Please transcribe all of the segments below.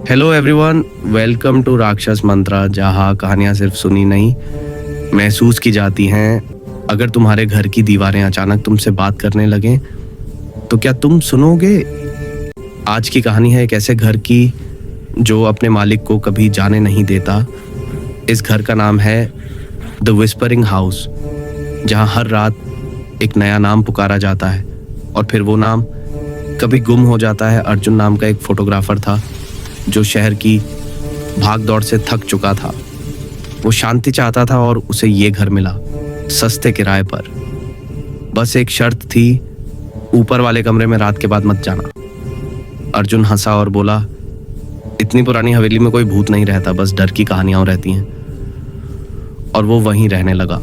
Hello everyone, welcome to राक्षस मंत्रा, जहाँ कहानियाँ सिर्फ सुनी नहीं महसूस की जाती हैं। अगर तुम्हारे घर की दीवारें अचानक तुमसे बात करने लगें तो क्या तुम सुनोगे? आज की कहानी है एक ऐसे घर की जो अपने मालिक को कभी जाने नहीं देता। इस घर का नाम है द विस्परिंग हाउस, जहाँ हर रात एक नया नाम पुकारा जाता है और फिर वो नाम कभी गुम हो जाता है। अर्जुन नाम का एक फोटोग्राफर था जो शहर की भाग दौड़ से थक चुका था। वो शांति चाहता था और उसे ये घर मिला, सस्ते किराए पर। बस एक शर्त थी, ऊपर वाले कमरे में रात के बाद मत जाना। अर्जुन हंसा और बोला, इतनी पुरानी हवेली में कोई भूत नहीं रहता, बस डर की कहानियां रहती हैं। और वो वहीं रहने लगा।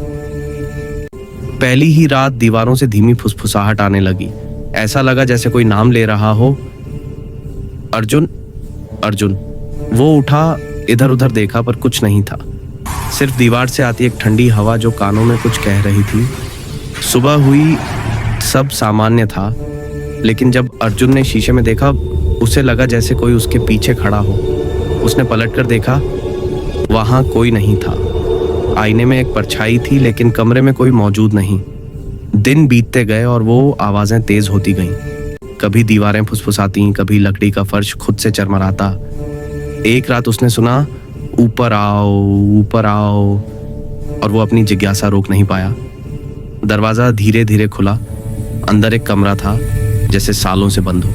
पहली ही रात दीवारों से धीमी फुसफुसाहट आने लगी। ऐसा लगा जैसे कोई नाम ले रहा हो। अर्जुन अर्जुन। वो उठा, इधर उधर देखा पर कुछ नहीं था, सिर्फ दीवार से आती एक ठंडी हवा जो कानों में कुछ कह रही थी। सुबह हुई, सब सामान्य था, लेकिन जब अर्जुन ने शीशे में देखा उसे लगा जैसे कोई उसके पीछे खड़ा हो। उसने पलटकर देखा, वहां कोई नहीं था। आईने में एक परछाई थी लेकिन कमरे में कोई मौजूद नहीं। दिन बीतते गए और वो आवाजें तेज होती गईं। कभी दीवारें फुसफुसाती, कभी लकड़ी का फर्श खुद से चरमराता। एक रात उसने सुना, ऊपर आओ ऊपर आओ, और वो अपनी जिज्ञासा रोक नहीं पाया। दरवाजा धीरे धीरे खुला। अंदर एक कमरा था जैसे सालों से बंद हो।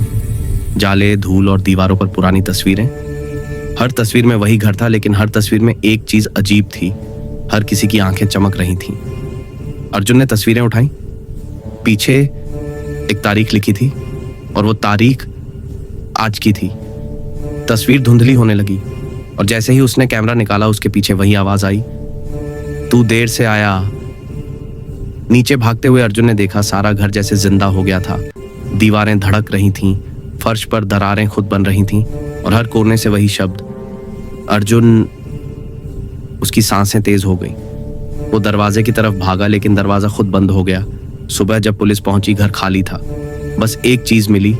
जाले, धूल और दीवारों पर पुरानी तस्वीरें। हर तस्वीर में वही घर था, लेकिन हर तस्वीर में एक चीज अजीब थी। हर किसी की आंखें चमक रही थीं। अर्जुन ने तस्वीरें उठाई। पीछे एक तारीख लिखी थी और वो तारीख आज की थी। तस्वीर धुंधली होने लगी और जैसे ही उसने कैमरा निकाला उसके पीछे वही आवाज आई, तू देर से आया। नीचे भागते हुए अर्जुन ने देखा, सारा घर जैसे जिंदा हो गया था। दीवारें धड़क रही थीं, फर्श पर दरारें खुद बन रही थीं और हर कोने से वही शब्द। अर्जुन, उसकी सांसें तेज हो गई। वो दरवाजे की तरफ भागा लेकिन दरवाजा खुद बंद हो गया। सुबह जब पुलिस पहुंची, घर खाली था। बस एक चीज मिली,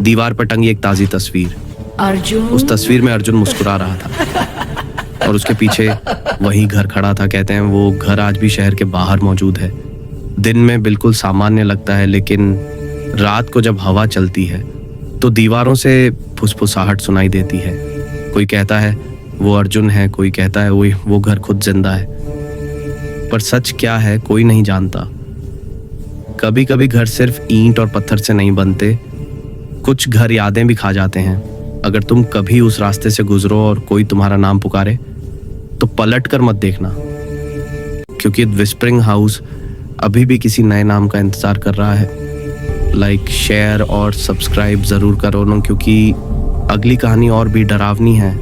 दीवार पर टंगी एक ताजी तस्वीर। अर्जुन। उस तस्वीर में अर्जुन मुस्कुरा रहा था और उसके पीछे वही घर खड़ा था। कहते हैं वो घर आज भी शहर के बाहर मौजूद है। दिन में बिल्कुल सामान्य लगता है, लेकिन रात को जब हवा चलती है तो दीवारों से फुसफुसाहट सुनाई देती है। कोई कहता है वो अर्जुन है, कोई कहता है वो घर खुद जिंदा है, पर सच क्या है कोई नहीं जानता। कभी कभी घर सिर्फ ईंट और पत्थर से नहीं बनते, कुछ घर यादें भी खा जाते हैं। अगर तुम कभी उस रास्ते से गुजरो और कोई तुम्हारा नाम पुकारे तो पलट कर मत देखना, क्योंकि विस्परिंग हाउस अभी भी किसी नए नाम का इंतजार कर रहा है। लाइक, शेयर और सब्सक्राइब जरूर करो ना, क्योंकि अगली कहानी और भी डरावनी है।